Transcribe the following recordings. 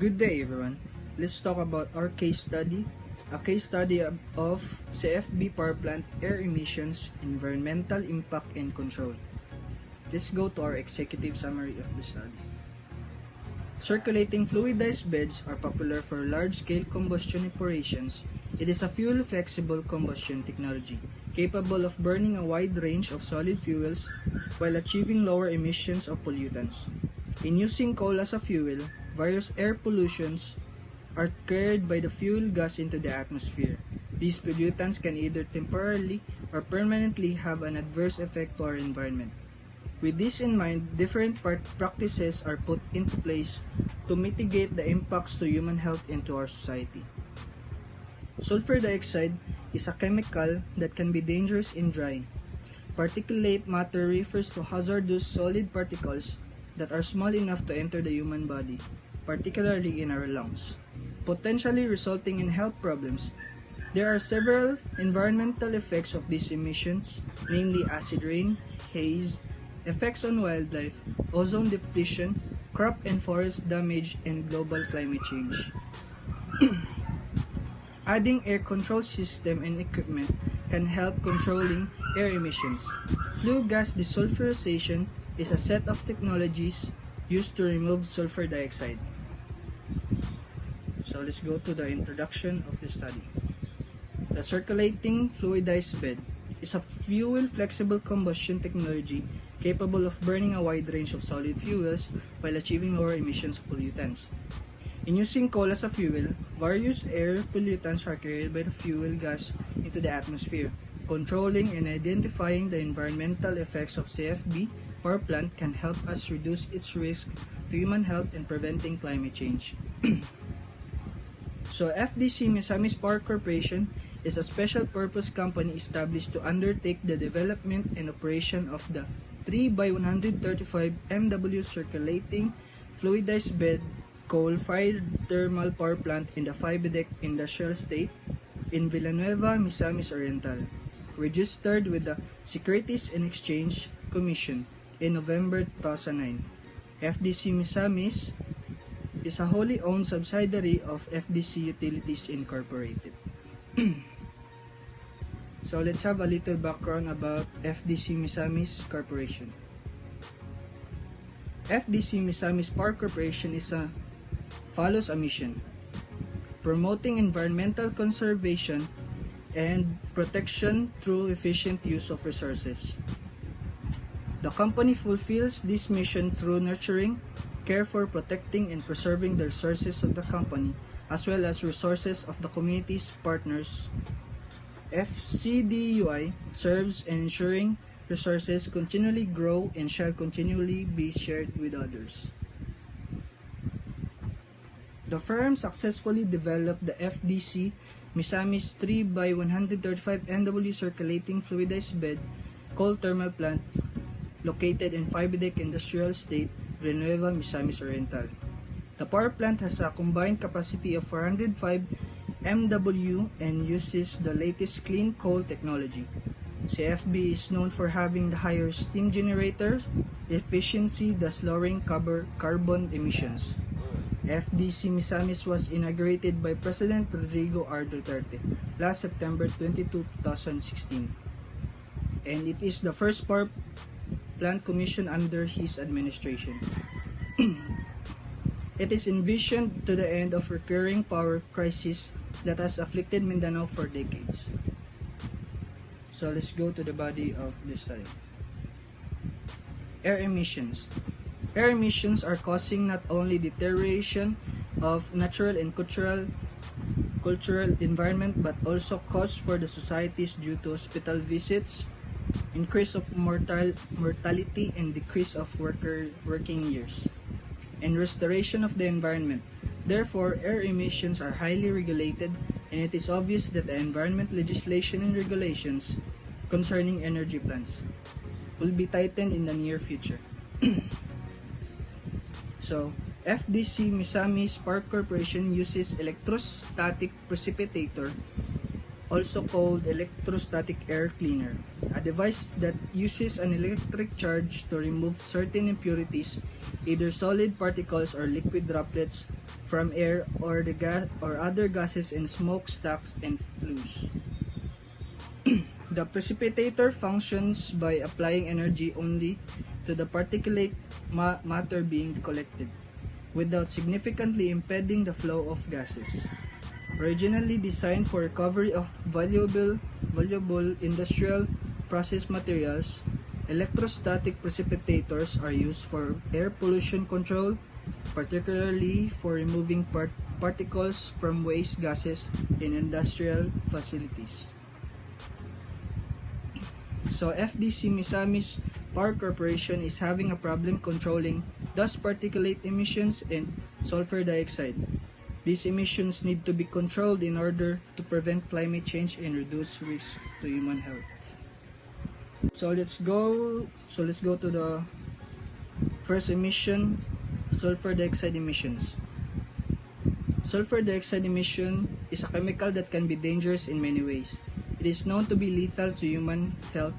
Good day everyone. Let's talk about our case study, a case study of CFB power plant air emissions, environmental impact and control. Let's go to our executive summary of the study. Circulating fluidized beds are popular for large-scale combustion operations. It is a fuel-flexible combustion technology capable of burning a wide range of solid fuels while achieving lower emissions of pollutants. In using coal as a fuel, various air pollutions are carried by the fuel gas into the atmosphere. These pollutants can either temporarily or permanently have an adverse effect to our environment. With this in mind, different practices are put into place to mitigate the impacts to human health and to our society. Sulfur dioxide is a chemical that can be dangerous in drying. Particulate matter refers to hazardous solid particles that are small enough to enter the human body, particularly in our lungs, potentially resulting in health problems. There are several environmental effects of these emissions, namely acid rain, haze, effects on wildlife, ozone depletion, crop and forest damage, and global climate change. Adding air control system and equipment can help controlling air emissions. Flue gas desulfurization is a set of technologies used to remove sulfur dioxide. So let's go to the introduction of the study. The circulating fluidized bed is a fuel-flexible combustion technology capable of burning a wide range of solid fuels while achieving lower emissions of pollutants. In using coal as a fuel, various air pollutants are carried by the fuel gas into the atmosphere. Controlling and identifying the environmental effects of CFB power plant can help us reduce its risk to human health and preventing climate change. So FDC Misamis Power Corporation is a special purpose company established to undertake the development and operation of the 3x135 MW circulating fluidized bed coal-fired thermal power plant in the Fibedec Industrial Estate in Villanueva, Misamis Oriental, registered with the Securities and Exchange Commission in November 2009. FDC Misamis is a wholly owned subsidiary of FDC Utilities Incorporated. So let's have a little background about FDC Misamis Corporation. FDC Misamis Power Corporation follows a mission: promoting environmental conservation and protection through efficient use of resources. The company fulfills this mission through nurturing, care for, protecting, and preserving the resources of the company as well as resources of the community's partners. FCDUI serves in ensuring resources continually grow and shall continually be shared with others. The firm successfully developed the FDC Misamis 3x135 MW circulating fluidized bed coal thermal plant located in Fibedec Industrial Estate, Villanueva, Misamis Oriental. The power plant has a combined capacity of 405 MW and uses the latest clean coal technology. CFB is known for having the higher steam generator efficiency, thus lowering carbon emissions. FDC Misamis was inaugurated by President Rodrigo R. Duterte last September 22, 2016, and it is the first power plant commissioned under his administration. It is envisioned to the end of recurring power crisis that has afflicted Mindanao for decades. So let's go to the body of the study. Air emissions. Air emissions are causing not only deterioration of natural and cultural environment but also cost for the societies due to hospital visits, increase of mortality, and decrease of working years, and restoration of the environment. Therefore, air emissions are highly regulated, and it is obvious that the environment legislation and regulations concerning energy plants will be tightened in the near future. So, FDC Misamis Power Corporation uses electrostatic precipitator, also called electrostatic air cleaner, a device that uses an electric charge to remove certain impurities, either solid particles or liquid droplets, from air or other gases in smokestacks and flues. The precipitator functions by applying energy only to the particulate matter being collected, without significantly impeding the flow of gases. Originally designed for recovery of valuable industrial process materials, electrostatic precipitators are used for air pollution control, particularly for removing particles from waste gases in industrial facilities. So FDC Misamis Power Corporation is having a problem controlling dust particulate emissions and sulfur dioxide. These emissions need to be controlled in order to prevent climate change and reduce risk to human health. So let's go to the first emission, sulfur dioxide emissions. Sulfur dioxide emission is a chemical that can be dangerous in many ways. It is known to be lethal to human health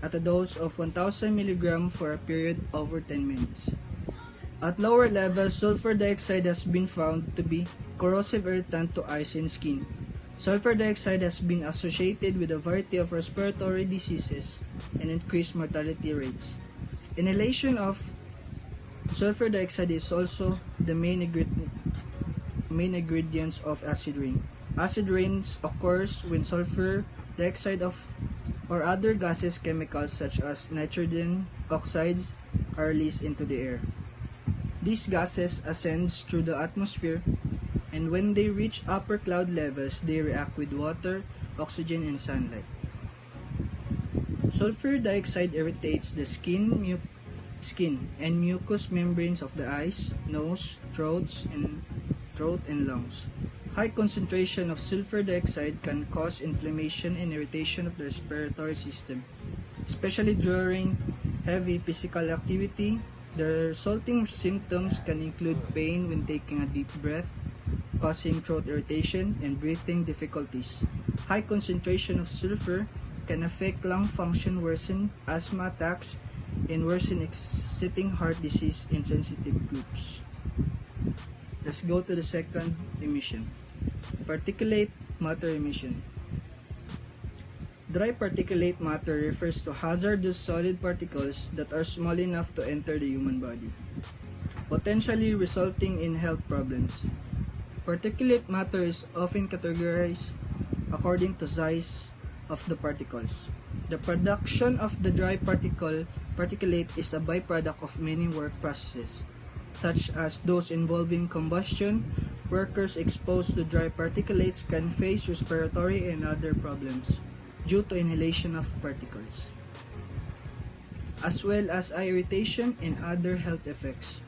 at a dose of 1000 mg for a period over 10 minutes. At lower levels, sulfur dioxide has been found to be corrosive irritant to eyes and skin. Sulfur dioxide has been associated with a variety of respiratory diseases and increased mortality rates. Inhalation of sulfur dioxide is also the main ingredients of acid rain. Acid rains occurs when sulfur dioxide or other gases chemicals such as nitrogen oxides are released into the air. These gases ascend through the atmosphere, and when they reach upper cloud levels, they react with water, oxygen, and sunlight. Sulfur dioxide irritates the skin and mucous membranes of the eyes, nose, throat, and lungs. High concentration of sulfur dioxide can cause inflammation and irritation of the respiratory system, especially during heavy physical activity. The resulting symptoms can include pain when taking a deep breath, causing throat irritation and breathing difficulties. High concentration of sulfur can affect lung function, worsen asthma attacks, and worsen existing heart disease in sensitive groups. Let's go to the second emission, particulate matter emission. Dry particulate matter refers to hazardous solid particles that are small enough to enter the human body, potentially resulting in health problems. Particulate matter is often categorized according to size of the particles. The production of the dry particulate is a byproduct of many work processes, such as those involving combustion. Workers exposed to dry particulates can face respiratory and other problems due to inhalation of particles, as well as eye irritation and other health effects.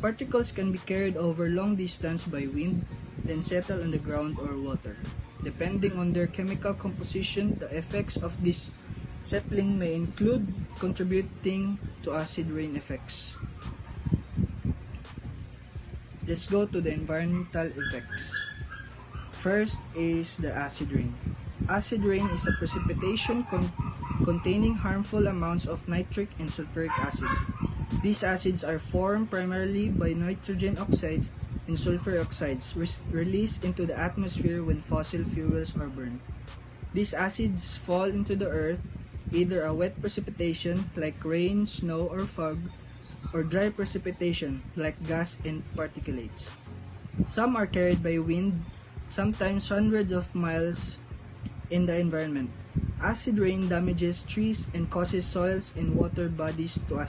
Particles can be carried over long distance by wind, then settle on the ground or water. Depending on their chemical composition, the effects of this settling may include contributing to acid rain effects. Let's go to the environmental effects. First is the acid rain. Acid rain is a precipitation containing harmful amounts of nitric and sulfuric acid. These acids are formed primarily by nitrogen oxides and sulfur oxides released into the atmosphere when fossil fuels are burned. These acids fall into the earth, either a wet precipitation like rain, snow, or fog, or dry precipitation like gas and particulates. Some are carried by wind, sometimes hundreds of miles in the environment. Acid rain damages trees and causes soils and water bodies to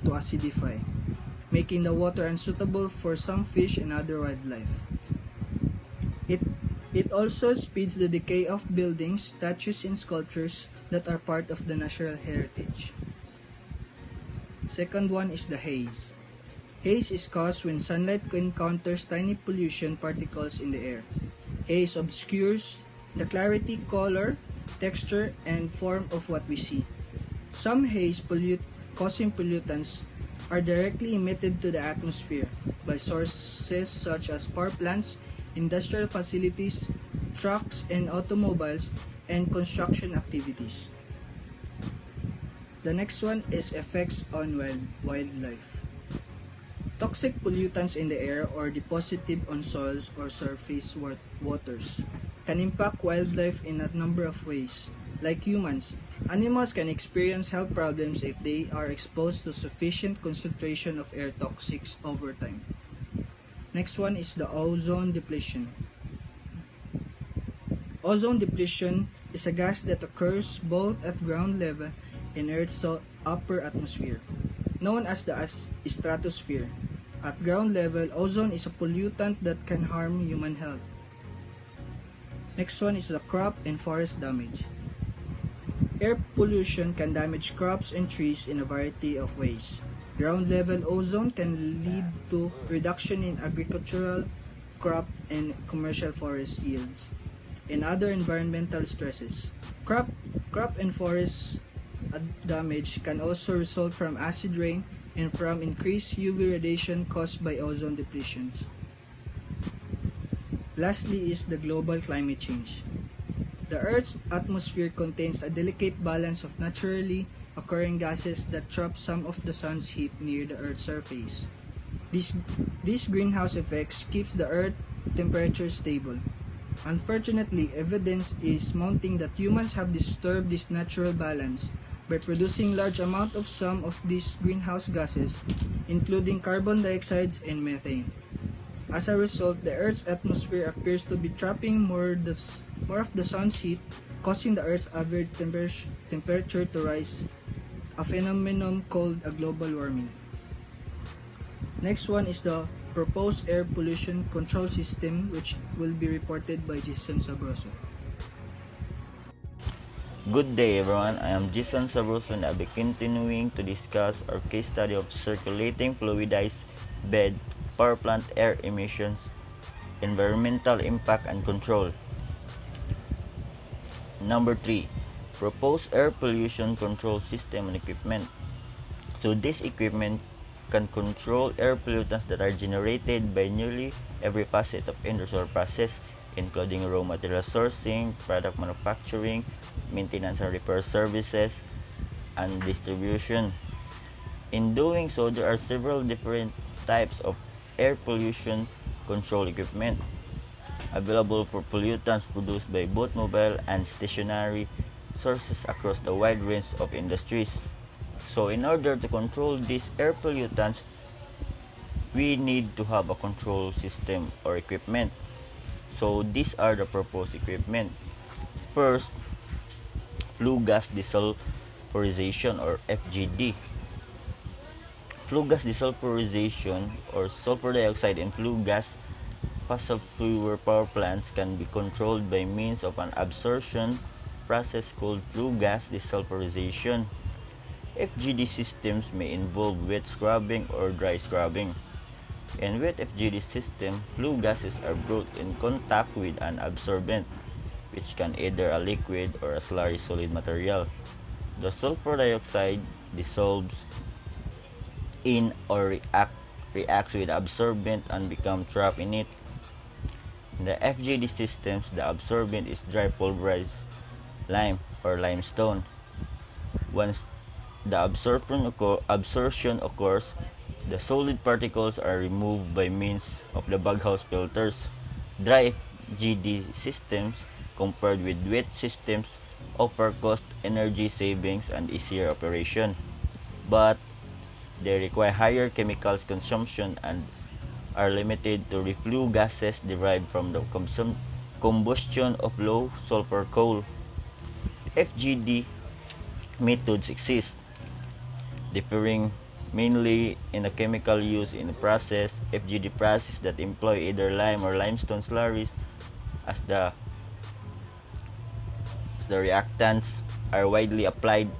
acidify, making the water unsuitable for some fish and other wildlife. It also speeds the decay of buildings, statues, and sculptures that are part of the natural heritage. Second one is the haze. Haze is caused when sunlight encounters tiny pollution particles in the air. Haze obscures the clarity, color, texture, and form of what we see. Some haze causing pollutants are directly emitted to the atmosphere by sources such as power plants, industrial facilities, trucks and automobiles, and construction activities. The next one is effects on wildlife. Toxic pollutants in the air or deposited on soils or surface waters can impact wildlife in a number of ways. Like humans, animals can experience health problems if they are exposed to sufficient concentration of air toxics over time. Next one is the ozone depletion. Ozone depletion is a gas that occurs both at ground level and Earth's upper atmosphere, known as the stratosphere. At ground level, ozone is a pollutant that can harm human health. Next one is the crop and forest damage. Air pollution can damage crops and trees in a variety of ways. Ground level ozone can lead to reduction in agricultural, crop, and commercial forest yields, and other environmental stresses. Crop and forest damage can also result from acid rain and from increased UV radiation caused by ozone depletions. Lastly is the global climate change. The Earth's atmosphere contains a delicate balance of naturally occurring gases that trap some of the sun's heat near the Earth's surface. These greenhouse effects keeps the Earth temperature stable. Unfortunately, evidence is mounting that humans have disturbed this natural balance by producing large amounts of some of these greenhouse gases, including carbon dioxide and methane. As a result, the Earth's atmosphere appears to be trapping more of the sun's heat, causing the Earth's average temperature to rise, a phenomenon called a global warming. Next one is the proposed air pollution control system, which will be reported by Jason Sabroso. Good day everyone, I am Jason Sabroso and I'll be continuing to discuss our case study of circulating fluidized bed power plant air emissions, environmental impact and control. Number 3. Proposed air pollution control system and equipment. So this equipment can control air pollutants that are generated by nearly every facet of industrial process, including raw material sourcing, product manufacturing, maintenance and repair services, and distribution. In doing so, there are several different types of air pollution control equipment available for pollutants produced by both mobile and stationary sources across the wide range of industries. So in order to control these air pollutants, we need to have a control system or equipment. So these are the proposed equipment. First, flue gas desulfurization or FGD. Flue gas desulfurization or sulfur dioxide and flue gas fossil fuel power plants can be controlled by means of an absorption process called flue gas desulfurization. FGD systems may involve wet scrubbing or dry scrubbing. In wet FGD system, flue gases are brought in contact with an absorbent, which can either a liquid or a slurry solid material. The sulfur dioxide dissolves in or reacts with the absorbent and becomes trapped in it. In the FGD systems, the absorbent is dry pulverized lime or limestone. Once the absorption occurs, the solid particles are removed by means of the baghouse filters. Dry FGD systems, compared with wet systems, offer cost, energy savings, and easier operation, but they require higher chemicals consumption and are limited to reflue gases derived from the combustion of low sulfur coal. FGD methods exist, differing mainly in the chemical use in the process. FGD process that employ either lime or limestone slurries as the reactants are widely applied.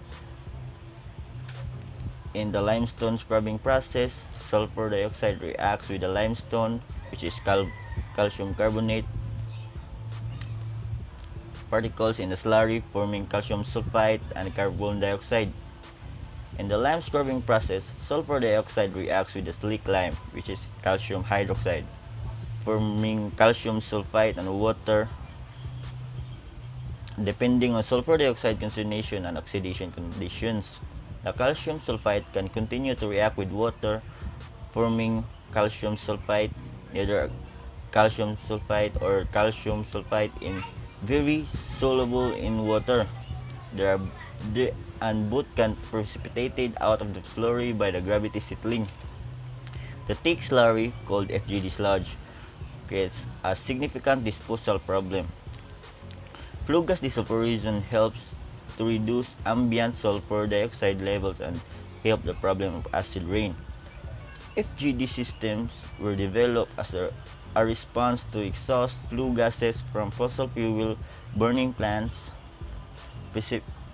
In the limestone scrubbing process, sulfur dioxide reacts with the limestone, which is calcium carbonate particles in the slurry, forming calcium sulfite and carbon dioxide. In the lime scrubbing process, sulfur dioxide reacts with the slick lime, which is calcium hydroxide, forming calcium sulfite and water, depending on sulfur dioxide concentration and oxidation conditions. The calcium sulfite can continue to react with water, forming calcium sulfite, either calcium sulfite or calcium sulfite in very soluble in water. There are and both can precipitated out of the slurry by the gravity settling. The thick slurry, called FGD sludge, creates a significant disposal problem. Flue gas desulfurization helps to reduce ambient sulfur dioxide levels and help the problem of acid rain. FGD systems were developed as a response to exhaust flue gases from fossil fuel burning plants,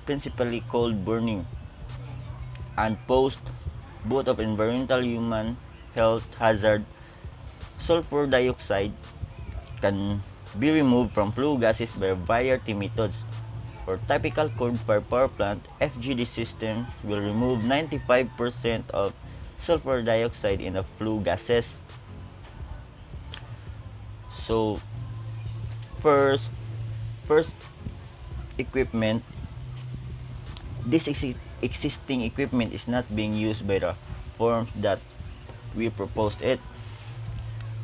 principally coal burning, and pose both of environmental human health hazard. Sulfur dioxide can be removed from flue gases by a variety methods. For typical coal-fired power plant, FGD systems will remove 95% of sulfur dioxide in the flue gases. So, first equipment, this existing equipment is not being used by the firms that we proposed it.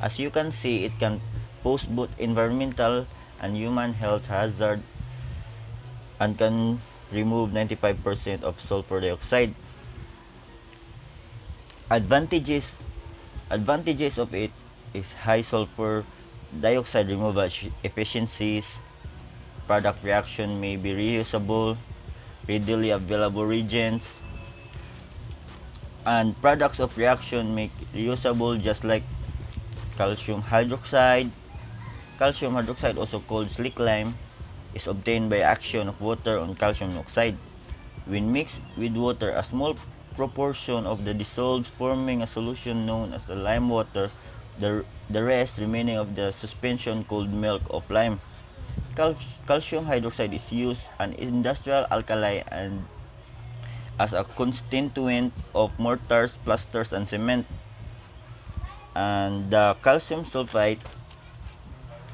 As you can see, it can pose both environmental and human health hazard and can remove 95% of sulfur dioxide. Advantages of it is high sulfur dioxide removal efficiencies, product reaction may be reusable, readily available reagents, and products of reaction make reusable just like calcium hydroxide. Calcium hydroxide, also called slick lime, is obtained by action of water on calcium oxide. When mixed with water, a small proportion of the dissolves, forming a solution known as the lime water. The rest remaining of the suspension called milk of lime. Calcium hydroxide is used an industrial alkali and as a constituent of mortars, plasters, and cement. And the calcium sulfite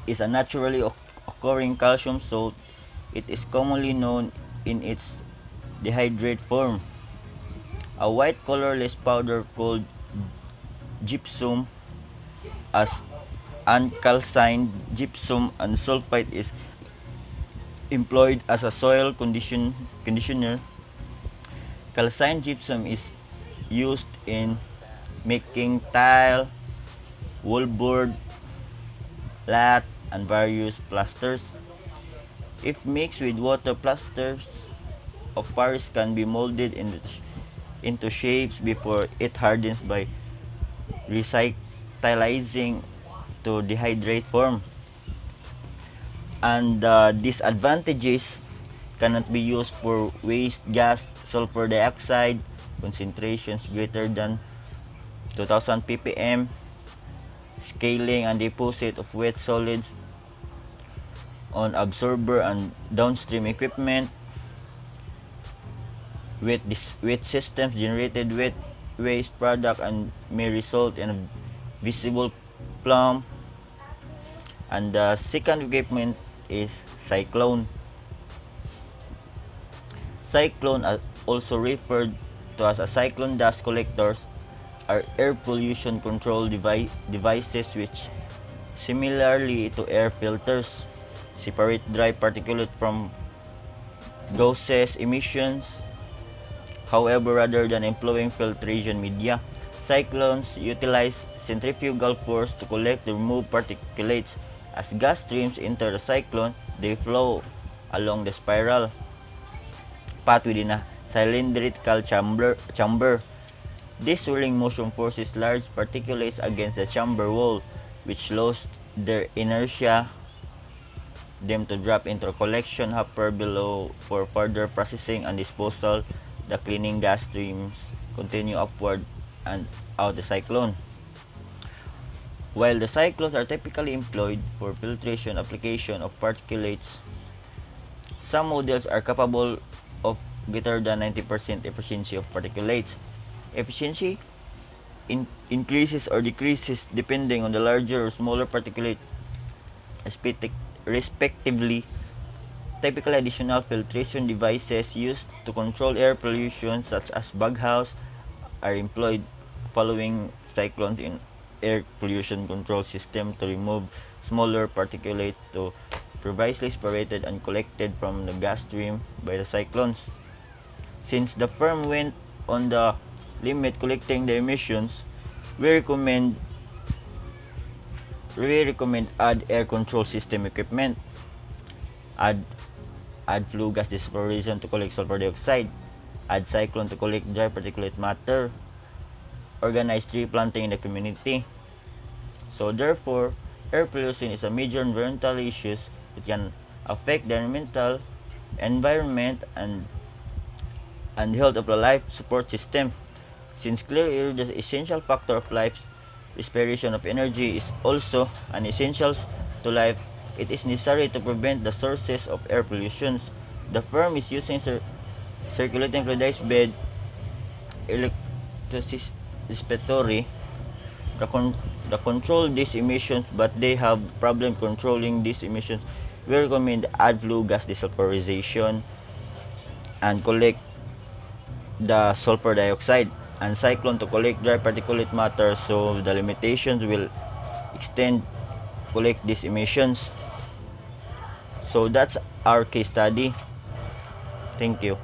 is a naturally occurring calcium salt. It is commonly known in its dehydrate form. A white colorless powder called gypsum, as uncalcined gypsum and sulfite, is employed as a soil conditioner. Calcined gypsum is used in making tile, wallboard, lath, and various plasters. If mixed with water, plasters of Paris can be molded into shapes before it hardens by recyclizing to dehydrate form. And disadvantages: cannot be used for waste gas, sulfur dioxide, concentrations greater than 2000 ppm, scaling and deposit of wet solids on absorber and downstream equipment. Wet systems generated wet waste product and may result in a visible plume. And the second equipment is cyclone. Cyclone, also referred to as a cyclone dust collectors, are air pollution control devices which, similarly to air filters, separate dry particulate from gaseous emissions. However, rather than employing filtration media, cyclones utilize centrifugal force to collect the removed particulates. As gas streams enter the cyclone, they flow along the spiral path within a cylindrical chamber. This swirling motion forces large particulates against the chamber wall, which lose their inertia, them to drop into a collection hopper below for further processing and disposal. The cleaning gas streams continue upward and out the cyclone. While the cyclones are typically employed for filtration application of particulates, some models are capable of greater than 90% efficiency of particulates. Efficiency increases or decreases depending on the larger or smaller particulate respectively. Typically, additional filtration devices used to control air pollution, such as baghouse, are employed following cyclones in air pollution control system to remove smaller particulates to previously separated and collected from the gas stream by the cyclones. Since the firm went on the limit collecting the emissions, we recommend add air control system equipment, add flue gas dispersion to collect sulfur dioxide, add cyclone to collect dry particulate matter, organize tree planting in the community. So therefore, air pollution is a major environmental issue. It can affect the environment and health of the life support system. Since clear air is an essential factor of life, respiration of energy is also an essential to life. It is necessary to prevent the sources of air pollution. The firm is using circulating fluidized bed electrolysis respiratory the control these emissions, but they have problem controlling these emissions. We recommend add flue gas desulfurization and collect the sulfur dioxide, and cyclone to collect dry particulate matter, so the limitations will extend collect these emissions. So that's our case study. Thank you.